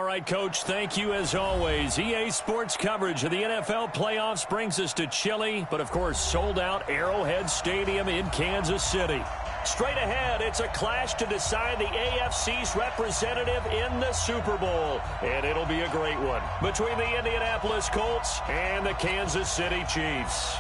All right, Coach, thank you as always. EA Sports coverage of the NFL playoffs brings us to chilly, but of course sold-out Arrowhead Stadium in Kansas City. Straight ahead, it's a clash to decide the AFC's representative in the Super Bowl. And it'll be a great one between the Indianapolis Colts and the Kansas City Chiefs.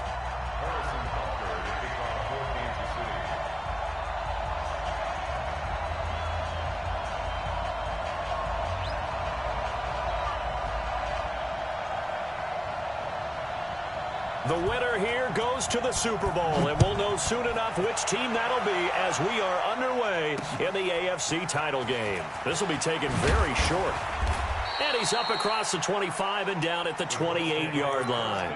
The winner here goes to the Super Bowl, and we'll know soon enough which team that'll be as we are underway in the AFC title game. This will be taken very short. And he's up across the 25 and down at the 28-yard line.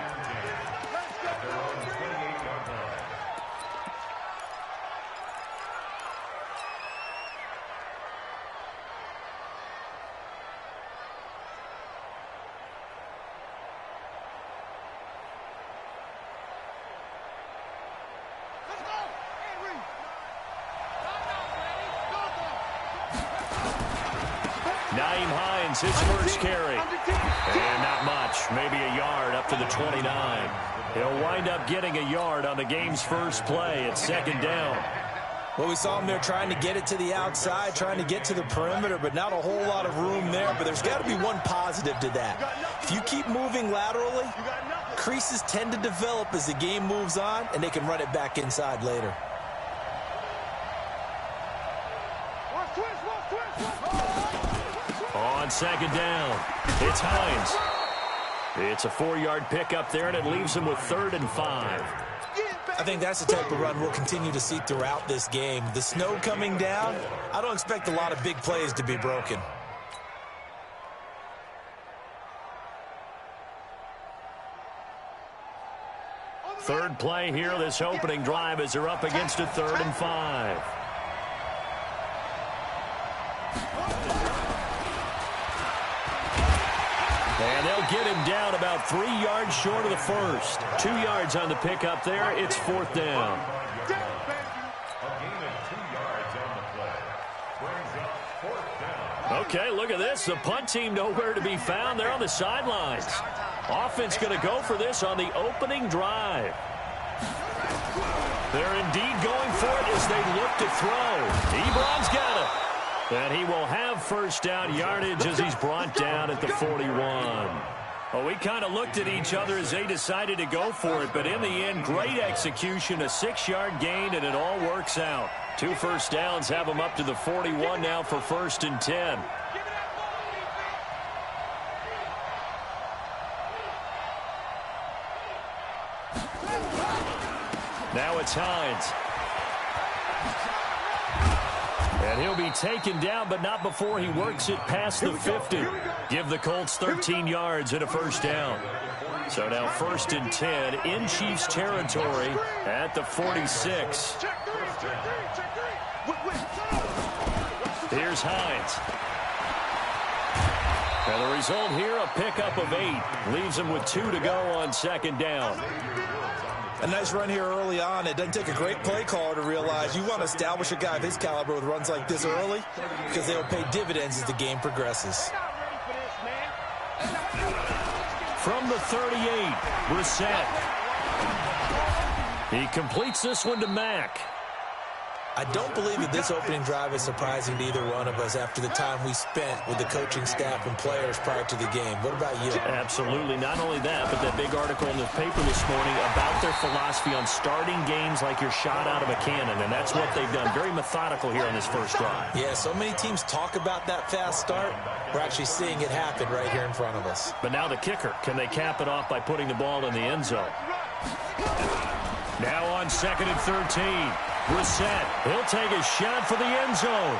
His first carry. And not much. Maybe a yard up to the 29. He'll wind up getting a yard on the game's first play. It's second down. Well, we saw him there trying to get it to the outside, trying to get to the perimeter, but not a whole lot of room there. But there's got to be one positive to that. If you keep moving laterally, creases tend to develop as the game moves on, and they can run it back inside later. On second down, it's Hines. It's a 4-yard pickup there, and it leaves him with 3rd and 5. I think that's the type of run we'll continue to see throughout this game. The snow coming down, I don't expect a lot of big plays to be broken. Third play here, this opening drive as they're up against a 3rd and 5. And they'll get him down about 3 yards short of the first. 2 yards on the pickup there. It's 4th down. Okay, look at this. The punt team nowhere to be found. They're on the sidelines. Offense going to go for this on the opening drive. They're indeed going for it as they look to throw. Ebron's got it. And he will have first down yardage as he's brought down at the 41. Well, we kind of looked at each other as they decided to go for it, but in the end, great execution, a 6-yard gain, and it all works out. 2 first downs have them up to the 41 now for 1st and 10. Now it's Hines. And he'll be taken down, but not before he works it past the 50. Give the Colts 13 yards and a first down. So now 1st and 10 in Chiefs territory at the 46. Here's Hines. And the result here, a pickup of 8. Leaves him with 2 to go on second down. A nice run here early on. It doesn't take a great play caller to realize you want to establish a guy of his caliber with runs like this early because they'll pay dividends as the game progresses. From the 38, Brissett. He completes this one to Mack. I don't believe that this opening drive is surprising to either one of us after the time we spent with the coaching staff and players prior to the game. What about you? Absolutely. Not only that, but that big article in the paper this morning about their philosophy on starting games like you're shot out of a cannon, and that's what they've done. Very methodical here on this first drive. Yeah, so many teams talk about that fast start. We're actually seeing it happen right here in front of us. But now the kicker. Can they cap it off by putting the ball in the end zone? Now on 2nd and 13. Brissett, he'll take a shot for the end zone.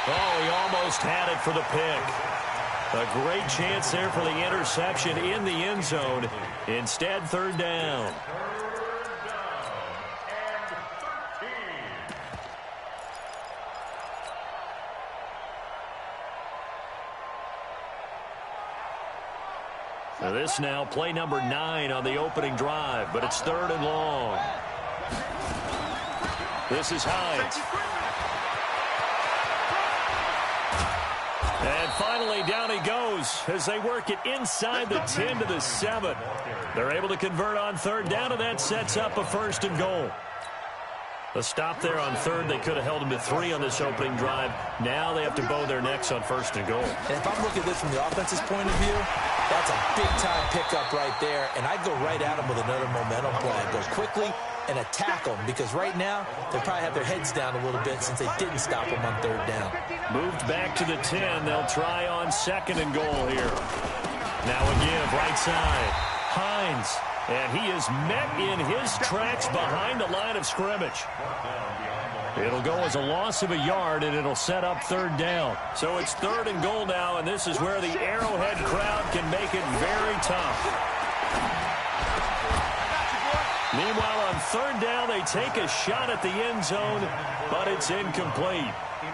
Oh, he almost had it for the pick. A great chance there for the interception in the end zone. Instead, 3rd down. So this now play number 9 on the opening drive, but it's 3rd and long. This is Hines. And finally, down he goes as they work it inside the 10 to the 7. They're able to convert on third down, and that sets up a 1st and goal. A stop there on third. They could have held him to 3 on this opening drive. Now they have to bow their necks on 1st and goal. And if I'm looking at this from the offense's point of view, that's a big-time pickup right there. And I'd go right at him with another momentum play. Go quickly and attack them, because right now they probably have their heads down a little bit since they didn't stop him on third down. Moved back to the 10. They'll try on 2nd and goal here. Now a give right side. Hines. And he is met in his tracks behind the line of scrimmage. It'll go as a loss of a yard, and it'll set up 3rd down. So it's 3rd and goal now, and this is where the Arrowhead crowd can make it very tough. Meanwhile, on 3rd down, they take a shot at the end zone, but it's incomplete.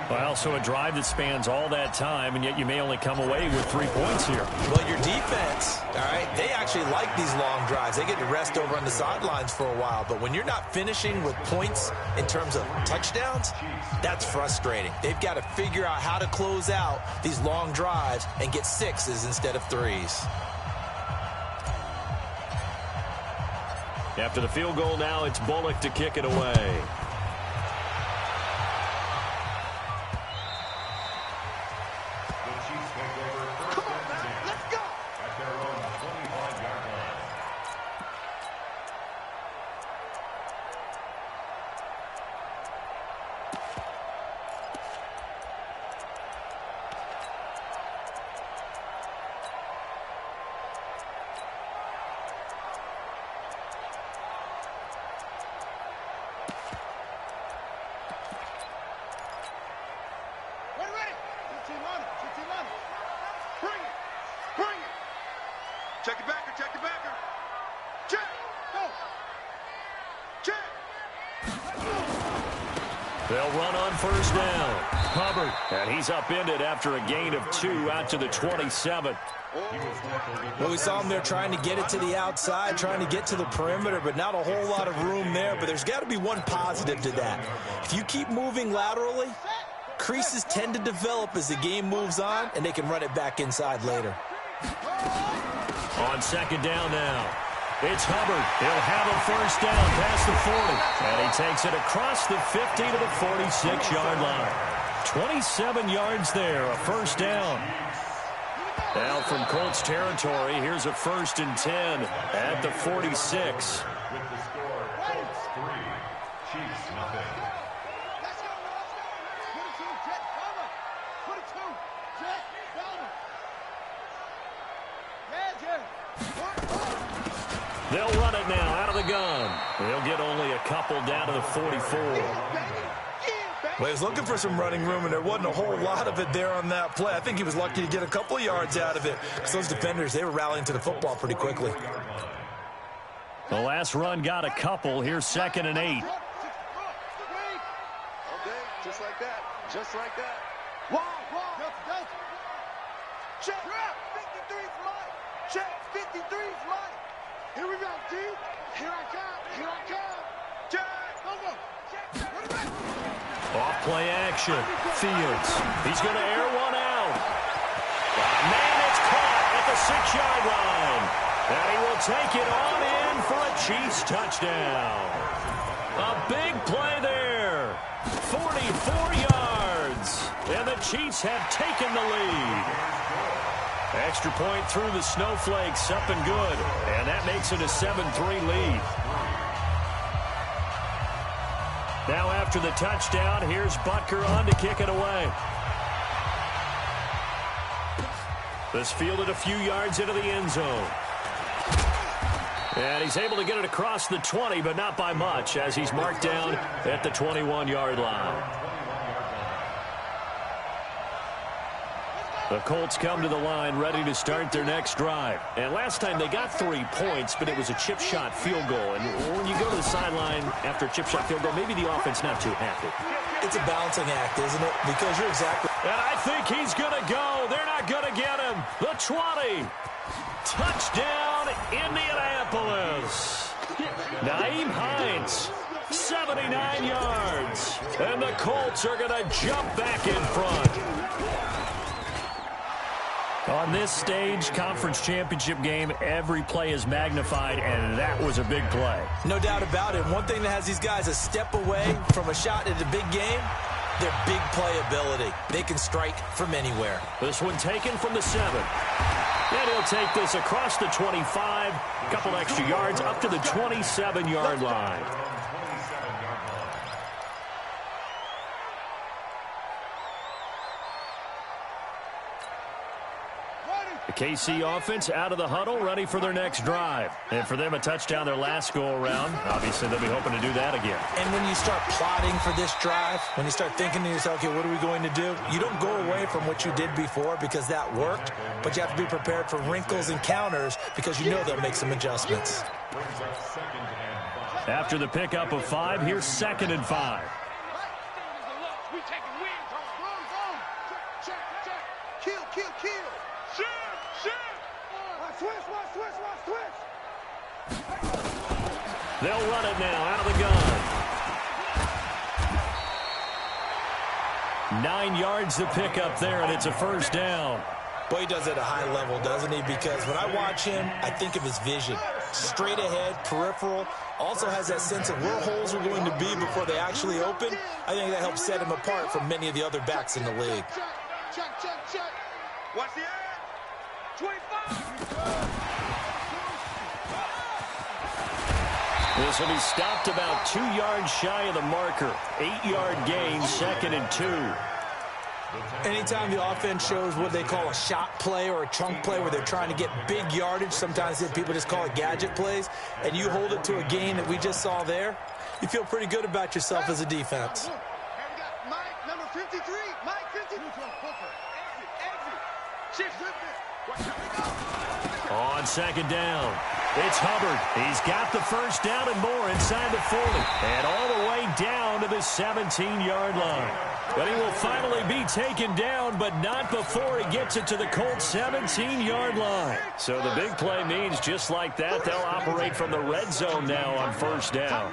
Well, so a drive that spans all that time, and yet you may only come away with 3 points here. Well, your defense, all right, they actually like these long drives. They get to rest over on the sidelines for a while. But when you're not finishing with points in terms of touchdowns, that's frustrating. They've got to figure out how to close out these long drives and get 6s instead of 3s. After the field goal now, it's Bullock to kick it away. Check the backer, check the backer. Check. Go. Check. They'll run on 1st down. Hubbard, and he's upended after a gain of 2 out to the 27. Well, we saw him there trying to get it to the outside, trying to get to the perimeter, but not a whole lot of room there. But there's got to be one positive to that. If you keep moving laterally, creases tend to develop as the game moves on, and they can run it back inside later. On 2nd down now, it's Hubbard. He'll have a 1st down past the 40. And he takes it across the 50 to the 46-yard line. 27 yards there, a 1st down. Now from Colts territory, here's a 1st and 10 at the 46. With the score, Colts 3, Chiefs nothing. They'll run it now out of the gun. They'll get only a couple down to the 44. Well, he was looking for some running room, and there wasn't a whole lot of it there on that play. I think he was lucky to get a couple of yards out of it, because those defenders, they were rallying to the football pretty quickly. The last run got a couple. Here's 2nd and 8. Okay, just like that. Just like that. Wow. Check. 53's mine. Check. 53's mine. Here we go, D. Here I come. Check. Go. Check. Off play action. Fields. He's going to air one out. Man, it's caught at the 6-yard line. And he will take it on in for a Chiefs touchdown. A big play there. 44 yards. And the Chiefs have taken the lead. Extra point through the snowflakes, up and good. And that makes it a 7-3 lead. Now after the touchdown, here's Butker on to kick it away. This fielded a few yards into the end zone. And he's able to get it across the 20, but not by much, as he's marked down at the 21-yard line. The Colts come to the line ready to start their next drive. And last time they got 3 points, but it was a chip shot field goal. And when you go to the sideline after a chip shot field goal, maybe the offense not too happy. It's a balancing act, isn't it? Because you're exactly... And I think he's going to go. They're not going to get him. The 20. Touchdown, Indianapolis. Nyheim Hines, 79 yards. And the Colts are going to jump back in front. On this stage, conference championship game, every play is magnified, and that was a big play. No doubt about it. One thing that has these guys a step away from a shot at a big game, their big playability. They can strike from anywhere. This one taken from the 7. And he'll take this across the 25, a couple extra yards up to the 27-yard line. The KC offense out of the huddle, ready for their next drive. And for them, a touchdown their last go-around. Obviously, they'll be hoping to do that again. And when you start plotting for this drive, when you start thinking to yourself, okay, what are we going to do? You don't go away from what you did before because that worked, but you have to be prepared for wrinkles and counters because you know they'll make some adjustments. After the pickup of 5, here's 2nd and 5. They'll run it now out of the gun. 9 yards to pick up there, and it's a first down. Boy, he does it at a high level, doesn't he? Because when I watch him, I think of his vision. Straight ahead, peripheral. Also has that sense of where holes are going to be before they actually open. I think that helps set him apart from many of the other backs in the league. Check. Watch the edge. 25. This will be stopped about 2 yards shy of the marker. 8-yard gain, 2nd and 2. Anytime the offense shows what they call a shot play or a chunk play where they're trying to get big yardage, sometimes people just call it gadget plays, and you hold it to a gain that we just saw there, you feel pretty good about yourself as a defense. Hey, we got Mike, number 53. Mike, 53. Exit. On 2nd down, it's Hubbard. He's got the first down and more inside the 40. And all the way down to the 17-yard line. But he will finally be taken down, but not before he gets it to the Colts' 17-yard line. So the big play means just like that, they'll operate from the red zone now on first down.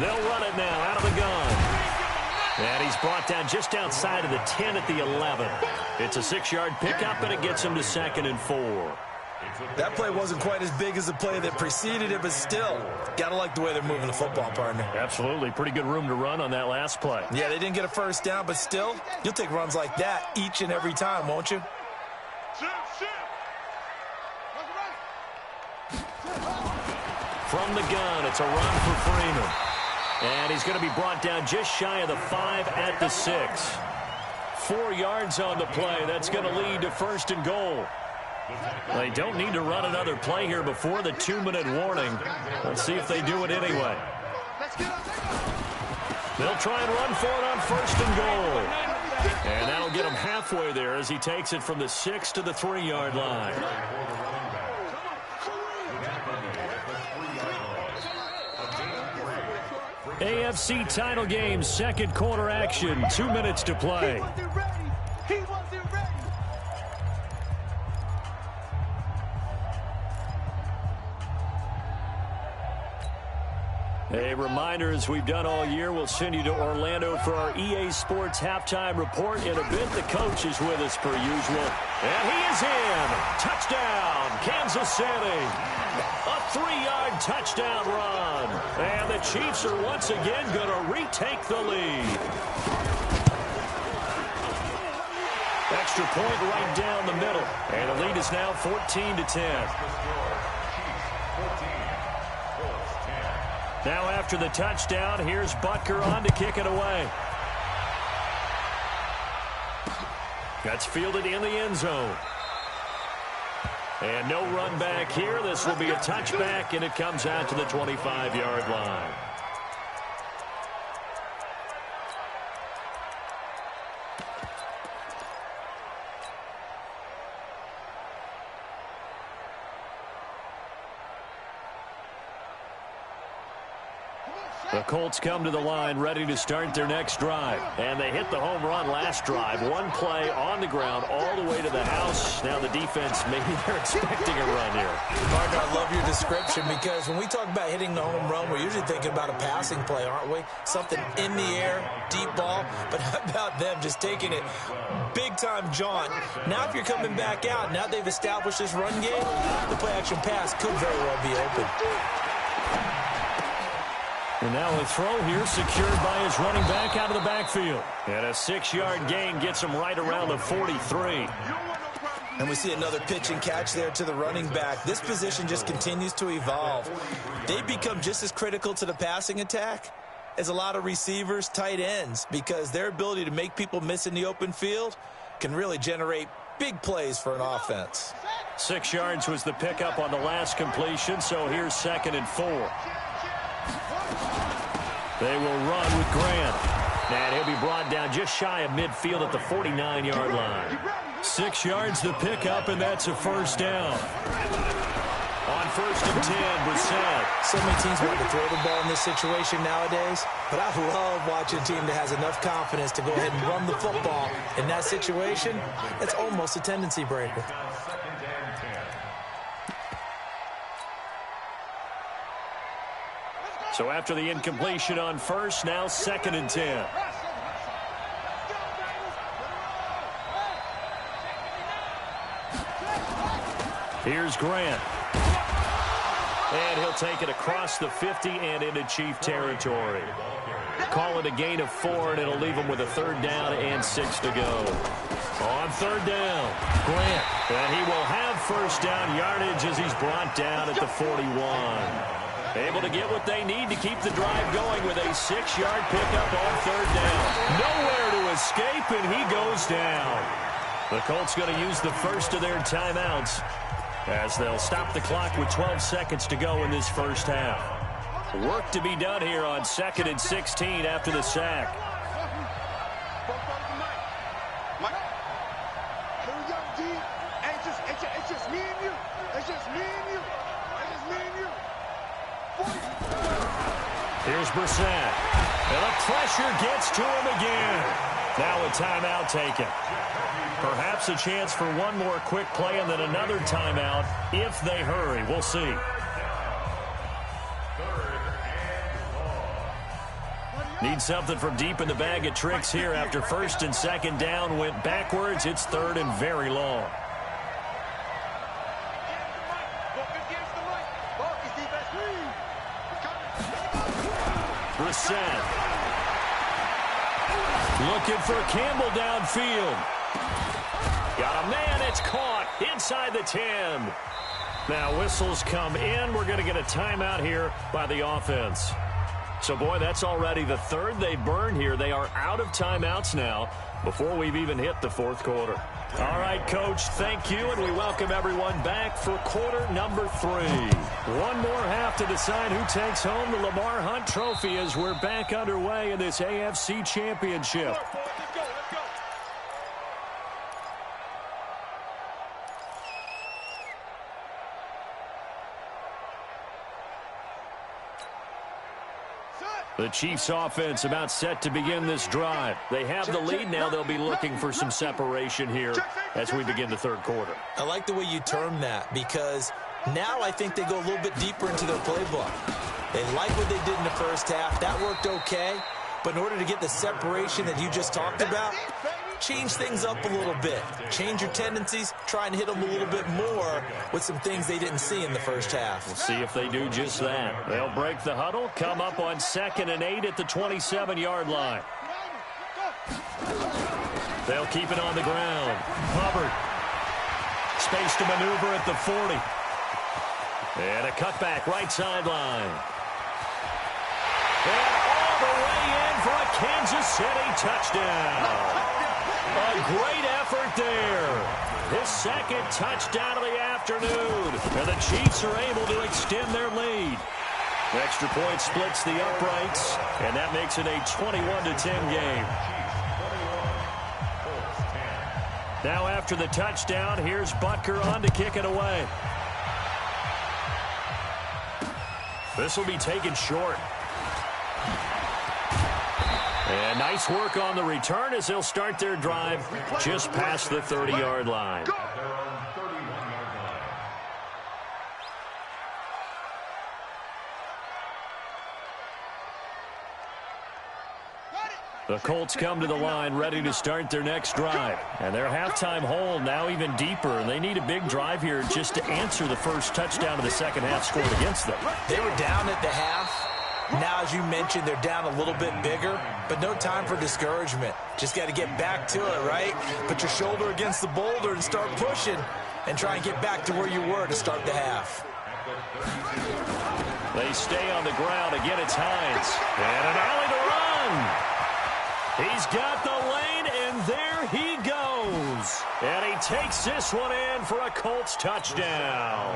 They'll run it now out of the gun. And he's brought down just outside of the 10 at the 11. It's a 6-yard pickup, and it gets him to 2nd and 4. That play wasn't quite as big as the play that preceded it, but still, got to like the way they're moving the football, partner. Absolutely. Pretty good room to run on that last play. Yeah, they didn't get a first down, but still, you'll take runs like that each and every time, won't you? From the gun, it's a run for Freeman. And he's going to be brought down just shy of the 5 at the 6. 4 yards on the play. That's going to lead to 1st and goal. They don't need to run another play here before the 2-minute warning. Let's see if they do it anyway. They'll try and run for it on 1st and goal. And that'll get him halfway there as he takes it from the 6 to the 3-yard line. AFC title game, 2nd quarter action, 2 minutes to play. He wasn't ready. A reminder, as we've done all year, we'll send you to Orlando for our EA Sports halftime report. In a bit, the coach is with us per usual. And he is in. Touchdown, Kansas City. A 3-yard touchdown run. And the Chiefs are once again going to retake the lead. Extra point right down the middle. And the lead is now 14-10. Now after the touchdown, here's Butker on to kick it away. That's fielded in the end zone. And no run back here. This will be a touchback, and it comes out to the 25-yard line. The Colts come to the line ready to start their next drive. And they hit the home run last drive. One play on the ground all the way to the house. Now the defense, maybe they're expecting a run here. Partner, I love your description because when we talk about hitting the home run, we're usually thinking about a passing play, aren't we? Something in the air, deep ball. But how about them just taking it big-time jaunt? Now if you're coming back out, now they've established this run game, the play-action pass could very well be open. And now a throw here secured by his running back out of the backfield. And a 6-yard gain gets him right around the 43. And we see another pitch and catch there to the running back. This position just continues to evolve. They become just as critical to the passing attack as a lot of receivers, tight ends, because their ability to make people miss in the open field can really generate big plays for an offense. 6 yards was the pickup on the last completion, so here's 2nd and 4. They will run with Grant. And he'll be brought down just shy of midfield at the 49-yard line. 6 yards the pickup, and that's a first down. On 1st and 10, Brissett. So many teams want to throw the ball in this situation nowadays, but I love watching a team that has enough confidence to go ahead and run the football. In that situation, that's almost a tendency breaker. So after the incompletion on 1st, now 2nd and 10. Here's Grant. And he'll take it across the 50 and into Chief territory. Call it a gain of 4, and it'll leave him with a 3rd down and 6 to go. On 3rd down, Grant. And he will have 1st down yardage as he's brought down at the 41. Able to get what they need to keep the drive going with a 6-yard pickup on 3rd down. Nowhere to escape, and he goes down. The Colts going to use the first of their timeouts as they'll stop the clock with 12 seconds to go in this first half. Work to be done here on 2nd and 16 after the sack. Here we go, D. It's just me and you. It's just me and you. It's just me and you. Here's Brissett. And the pressure gets to him again. Now a timeout taken. Perhaps a chance for one more quick play and then another timeout if they hurry. We'll see. Need something from deep in the bag of tricks here after 1st and 2nd down went backwards. It's 3rd and very long. Brissett. Looking for Campbell downfield. Got a man. It's caught inside the 10. Now whistles come in. We're going to get a timeout here by the offense. So, boy, that's already the 3rd they burn here. They are out of timeouts now before we've even hit the 4th quarter. All right, Coach, thank you, and we welcome everyone back for quarter number 3. One more half to decide who takes home the Lamar Hunt Trophy as we're back underway in this AFC Championship. The Chiefs offense about set to begin this drive. They have the lead. Now they'll be looking for some separation here as we begin the 3rd quarter. I like the way you term that because now I think they go a little bit deeper into their playbook. They like what they did in the first half. That worked okay. But in order to get the separation that you just talked about, change things up a little bit. Change your tendencies. Try and hit them a little bit more with some things they didn't see in the first half. We'll see if they do just that. They'll break the huddle, come up on 2nd and 8 at the 27-yard line. They'll keep it on the ground. Hubbard. Space to maneuver at the 40. And a cutback right sideline. And all the way in for a Kansas City touchdown. A great effort there. His 2nd touchdown of the afternoon. And the Chiefs are able to extend their lead. Extra point splits the uprights, and that makes it a 21-10 game. Now after the touchdown, here's Butker on to kick it away. This will be taken short. And nice work on the return as they'll start their drive just past the 30-yard line. The Colts come to the line ready to start their next drive. And their halftime hole now even deeper. And they need a big drive here just to answer the first touchdown of the second half scored against them. They were down at the half. Now, as you mentioned, they're down a little bit bigger, but no time for discouragement. Just got to get back to it, right? Put your shoulder against the boulder and start pushing and try and get back to where you were to start the half. They stay on the ground. Again, it's Hines. And an alley to run. He's got the lane, and there he goes. And he takes this one in for a Colts touchdown.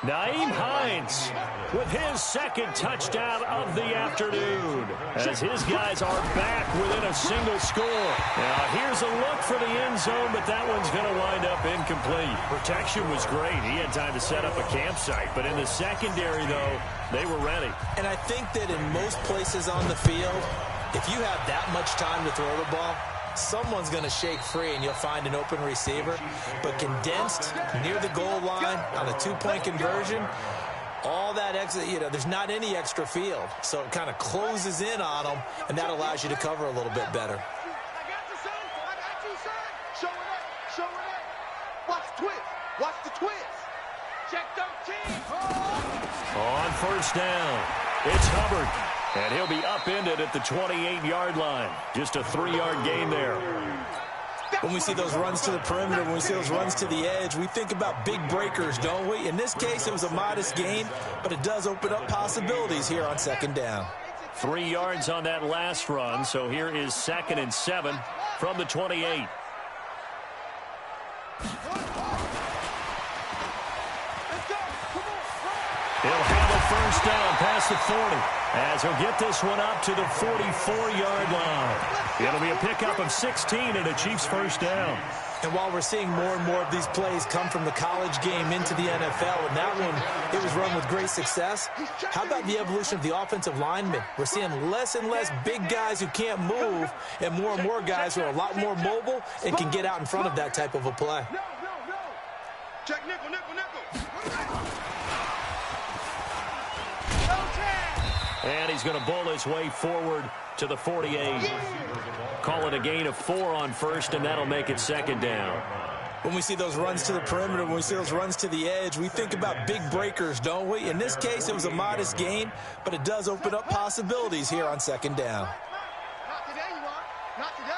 Nyheim Hines with his second touchdown of the afternoon as his guys are back within a single score. Now, here's a look for the end zone, but that one's going to wind up incomplete. Protection was great. He had time to set up a campsite, but in the secondary, though, they were ready. And I think that in most places on the field, if you have that much time to throw the ball, someone's going to shake free and you'll find an open receiver. But condensed near the goal line on a two-point conversion, all that extra, there's not any extra field. So it kind of closes in on them, and that allows you to cover a little bit better. I got you, son. I got you, son. Show it up. Show it up. Watch the twist. Watch the twist. Check 13. On first down, it's Hubbard. And he'll be upended at the 28-yard line. Just a 3-yard gain there. When we see those runs to the perimeter, when we see those runs to the edge, we think about big breakers, don't we? In this case, it was a modest gain, but it does open up possibilities here on second down. 3 yards on that last run, so here is 2nd and 7 from the 28. He'll have a first down past the 40 as he'll get this one up to the 44-yard line. It'll be a pickup of 16 and a Chiefs first down. And while we're seeing more and more of these plays come from the college game into the NFL, and that one, it was run with great success, how about the evolution of the offensive linemen? We're seeing less and less big guys who can't move and more guys who are a lot more mobile and can get out in front of that type of a play. No. Check nickel. And he's going to bowl his way forward to the 48. Call it a gain of 4 on first, and that'll make it second down. When we see those runs to the perimeter, when we see those runs to the edge, we think about big breakers, don't we? In this case, it was a modest gain, but it does open up possibilities here on second down. Not today, you are. Not today.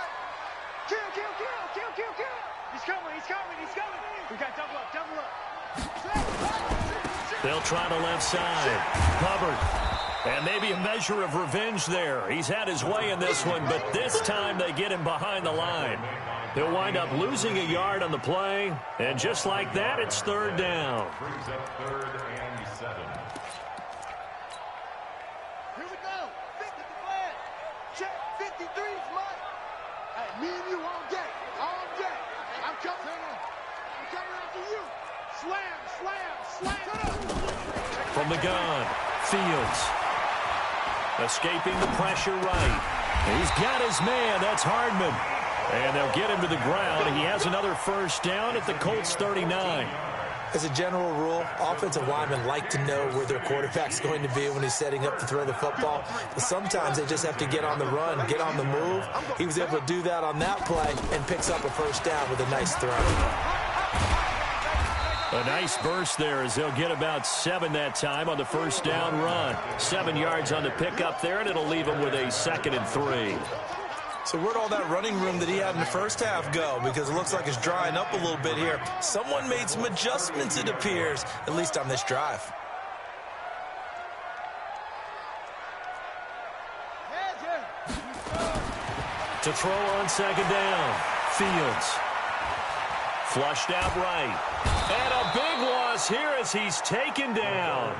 Kill. He's coming. We got double up. They'll try the left side. Hubbard. And maybe a measure of revenge there. He's had his way in this one, but this time they get him behind the line. He'll wind up losing a yard on the play, and just like that, it's third down. Brings up 3rd and 7. Here we go. 50 to flag. Check 53's Mike. Hey, me and you all day. I'm coming after you. Slam. From the gun, Fields. Escaping the pressure right. He's got his man. That's Hardman. And they'll get him to the ground. He has another first down at the Colts 39. As a general rule, offensive linemen like to know where their quarterback's going to be when he's setting up to throw the football. But sometimes they just have to get on the run, get on the move. He was able to do that on that play and picks up a first down with a nice throw. A nice burst there as they'll get about 7 that time on the first down run. 7 yards on the pickup there, and it'll leave them with a 2nd and 3. So where'd all that running room that he had in the first half go? Because it looks like it's drying up a little bit here. Someone made some adjustments, it appears, at least on this drive. To throw on second down, Fields. Flushed out right. And a big loss here as he's taken down.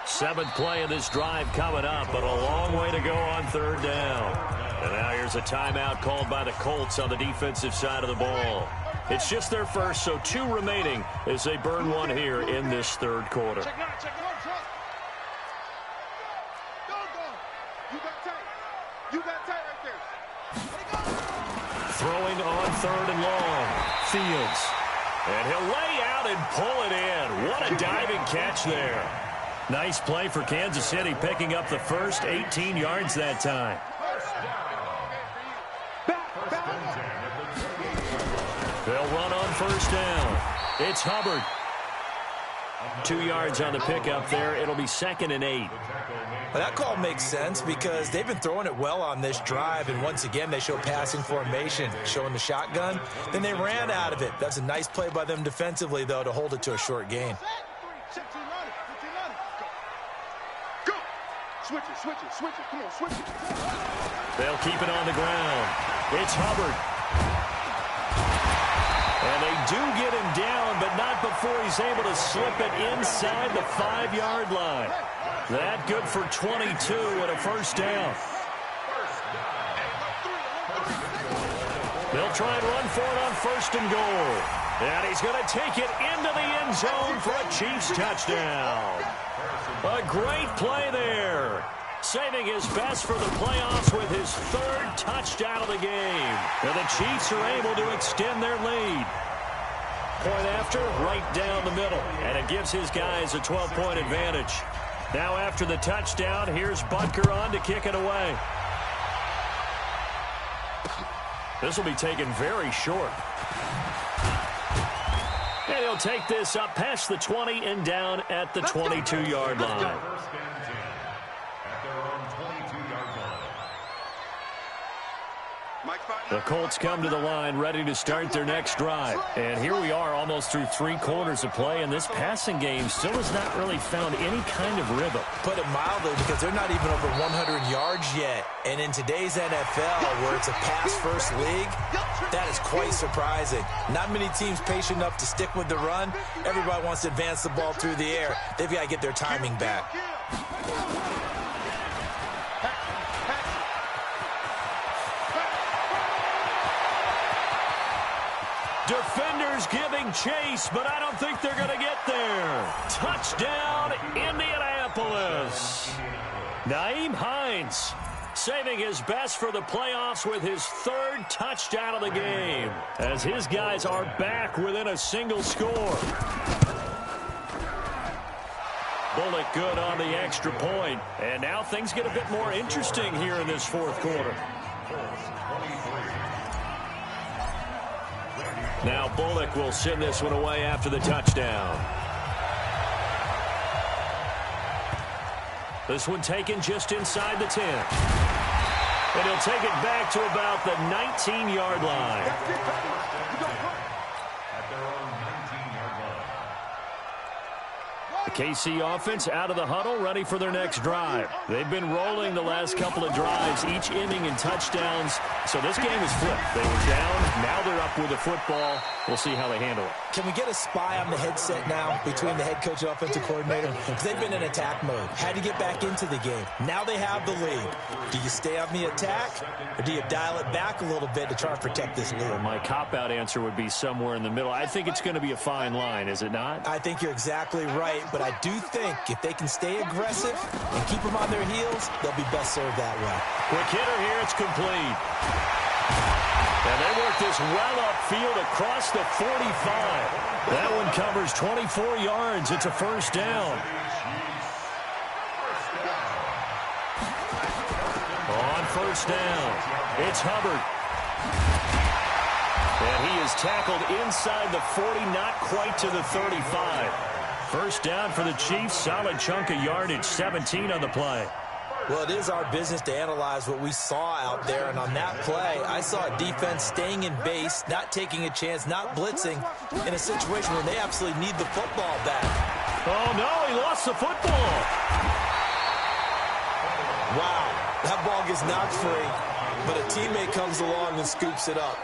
7th play of this drive coming up, but a long way to go on third down. And now here's a timeout called by the Colts on the defensive side of the ball. It's just their first, so 2 remaining as they burn one here in this third quarter. Check now. You got tight. 3rd and long. Fields. And he'll lay out and pull it in. What a diving catch there. Nice play for Kansas City, picking up the first 18 yards that time. They'll run on 1st down. It's Hubbard. 2 yards on the pickup there. It'll be 2nd and 8. Well, that call makes sense because they've been throwing it well on this drive, and once again they show passing formation, showing the shotgun. Then they ran out of it. That's a nice play by them defensively, though, to hold it to a short gain. Switch it. Come on, switch it. They'll keep it on the ground. It's Hubbard. And they do get him down, but not before he's able to slip it inside the 5-yard line. That good for 22 and a 1st down. They'll try and run for it on 1st and goal. And he's going to take it into the end zone for a Chiefs touchdown. A great play there. Saving his best for the playoffs with his 3rd touchdown of the game. And the Chiefs are able to extend their lead. Point after, right down the middle. And it gives his guys a 12-point advantage. Now after the touchdown, here's Butker on to kick it away. This will be taken very short. And he'll take this up past the 20 and down at the 22-yard line. The Colts come to the line ready to start their next drive. And here we are almost through 3 quarters of play, and this passing game still has not really found any kind of rhythm. Put it mildly, because they're not even over 100 yards yet. And in today's NFL, where it's a pass-first league, that is quite surprising. Not many teams patient enough to stick with the run. Everybody wants to advance the ball through the air. They've got to get their timing back. Defenders giving chase, but I don't think they're going to get there. Touchdown, Indianapolis. Nyheim Hines saving his best for the playoffs with his 3rd touchdown of the game, as his guys are back within a single score. Bullock good on the extra point. And now things get a bit more interesting here in this 4th quarter. Now Bullock will send this one away after the touchdown. This one taken just inside the 10. And he'll take it back to about the 19-yard line. The KC offense out of the huddle, ready for their next drive. They've been rolling the last couple of drives, each ending in touchdowns. So this game is flipped. They were down, now they're up with the football. We'll see how they handle it. Can we get a spy on the headset now between the head coach and offensive coordinator? Because they've been in attack mode. Had to get back into the game. Now they have the lead. Do you stay on the attack, or do you dial it back a little bit to try and protect this lead? Well, my cop-out answer would be somewhere in the middle. I think it's going to be a fine line, is it not? I think you're exactly right, but I do think if they can stay aggressive and keep them on their heels, they'll be best served that way. Quick hitter here, it's complete. And they work this well upfield across the 45. That one covers 24 yards. It's a 1st down. On 1st down, it's Hubbard. And he is tackled inside the 40, not quite to the 35. 1st down for the Chiefs. Solid chunk of yardage, 17 on the play. Well, it is our business to analyze what we saw out there, and on that play, I saw a defense staying in base, not taking a chance, not blitzing, in a situation where they absolutely need the football back. Oh, no, he lost the football. Wow, that ball gets knocked free, but a teammate comes along and scoops it up.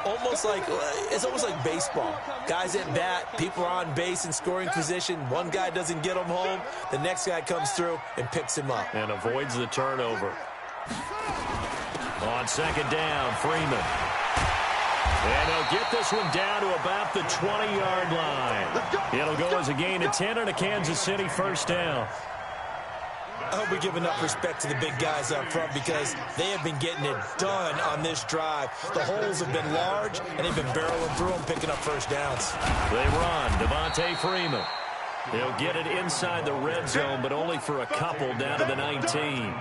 It's almost like baseball. Guys at bat, people are on base in scoring position. One guy doesn't get him home. The next guy comes through and picks him up. And avoids the turnover. On 2nd down, Freeman. And he'll get this one down to about the 20-yard line. It'll go as a gain of 10 and a Kansas City 1st down. I hope we give enough respect to the big guys up front because they have been getting it done on this drive. The holes have been large, and they've been barreling through them, picking up first downs. They run. Devontae Freeman. He'll get it inside the red zone, but only for a couple down to the 19.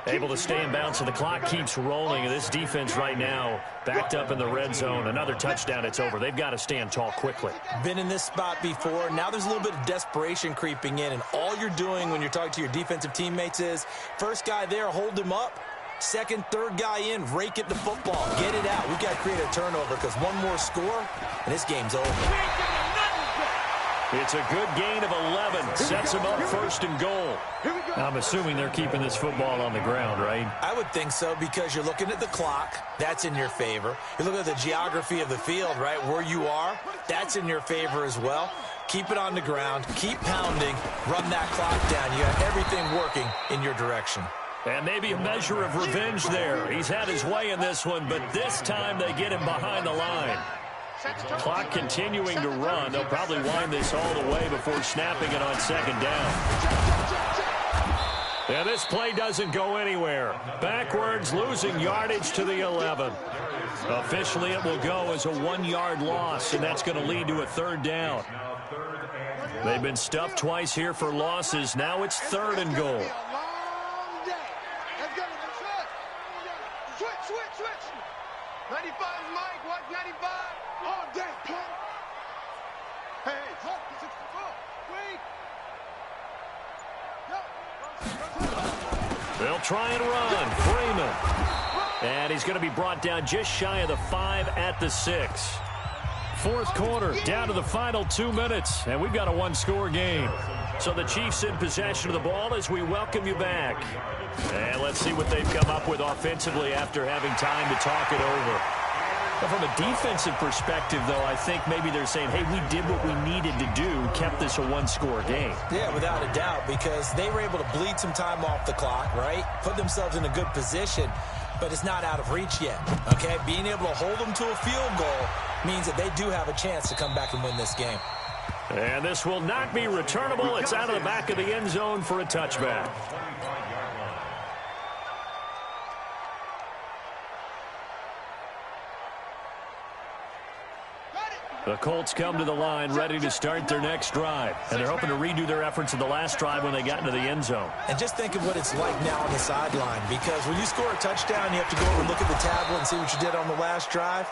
Able to stay in bounds, so the clock keeps rolling. This defense right now backed up in the red zone. Another touchdown, it's over. They've got to stand tall quickly. Been in this spot before. Now there's a little bit of desperation creeping in, and all you're doing when you're talking to your defensive teammates is first guy there, hold him up. Second, third guy in, rake it to football. Get it out. We've got to create a turnover because one more score, and this game's over. It's a good gain of 11. Sets him up first and goal. I'm assuming they're keeping this football on the ground, right? I would think so because you're looking at the clock. That's in your favor. You're looking at the geography of the field, right? Where you are, that's in your favor as well. Keep it on the ground. Keep pounding. Run that clock down. You have everything working in your direction. And maybe a measure of revenge there. He's had his way in this one, but this time they get him behind the line. Clock continuing to run. They'll probably wind this all the way before snapping it on second down. And this play doesn't go anywhere. Backwards, losing yardage to the 11. Officially, it will go as a 1-yard loss, and that's going to lead to a third down. They've been stuffed twice here for losses. Now it's third and goal. Switch. 95 Mike, watch 95. All day, play. Hey, hold, 64. Wait. They'll try and run. Freeman. And he's going to be brought down just shy of the 5 at the 6. Fourth quarter, down to the final 2 minutes, and we've got a one-score game. So the Chiefs in possession of the ball as we welcome you back. And let's see what they've come up with offensively after having time to talk it over. But from a defensive perspective, though, I think maybe they're saying, hey, we did what we needed to do, kept this a one-score game. Yeah, without a doubt, because they were able to bleed some time off the clock, right? Put themselves in a good position, but it's not out of reach yet, okay? Being able to hold them to a field goal means that they do have a chance to come back and win this game. And this will not be returnable. It's out of the back of the end zone for a touchback. The Colts come to the line ready to start their next drive. And they're hoping to redo their efforts in the last drive when they got into the end zone. And just think of what it's like now on the sideline, because when you score a touchdown, you have to go over and look at the tablet and see what you did on the last drive.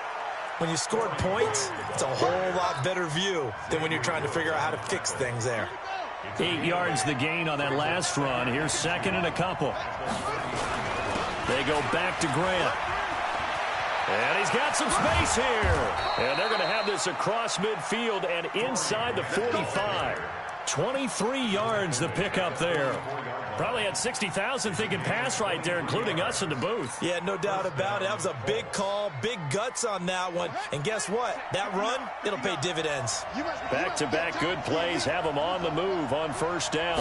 When you scored points, it's a whole lot better view than when you're trying to figure out how to fix things there. 8 yards the gain on that last run. Here's second and a couple. They go back to Grant. And he's got some space here. And they're going to have this across midfield and inside the 45. 23 yards the pickup there. Probably had 60,000 thinking pass right there, including us in the booth. Yeah, no doubt about it. That was a big call, big guts on that one. And guess what? That run, it'll pay dividends. Back-to-back good plays have them on the move on first down.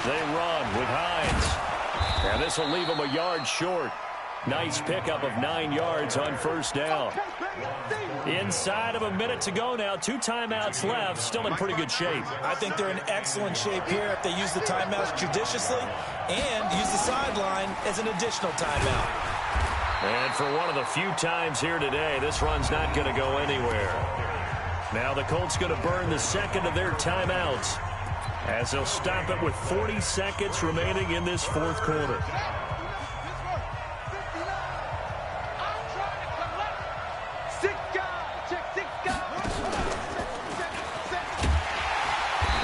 They run with Hines. And this will leave them a yard short. Nice pickup of 9 yards on first down. Inside of a minute to go now. 2 timeouts left. Still in pretty good shape. I think they're in excellent shape here if they use the timeouts judiciously and use the sideline as an additional timeout. And for one of the few times here today, this run's not going to go anywhere. Now the Colts going to burn the second of their timeouts as they'll stop it with 40 seconds remaining in this fourth quarter.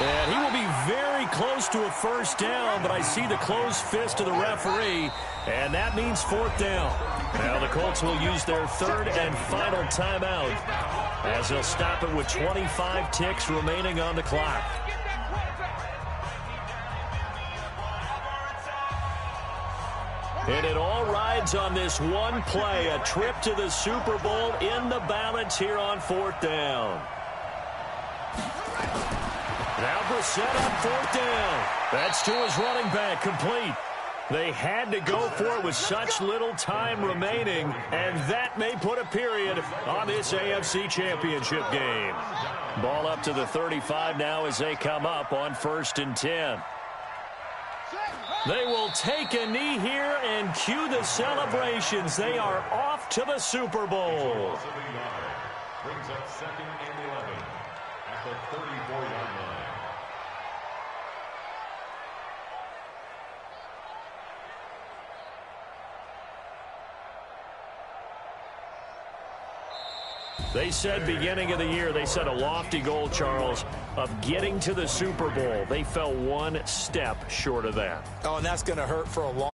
And he will be very close to a first down, but I see the closed fist of the referee, and that means fourth down. Now the Colts will use their third and final timeout as they'll stop it with 25 ticks remaining on the clock. And it all rides on this one play, a trip to the Super Bowl in the balance here on fourth down. Now Brissett on fourth down. That's to his running back, complete. They had to go for it with such little time remaining, and that may put a period on this AFC Championship game. Ball up to the 35 now as they come up on 1st and 10. They will take a knee here and cue the celebrations. They are off to the Super Bowl. Brings up 2nd and 11 at the 34-yard line. They said beginning of the year, they set a lofty goal, Charles, of getting to the Super Bowl. They fell one step short of that. Oh, and that's going to hurt for a long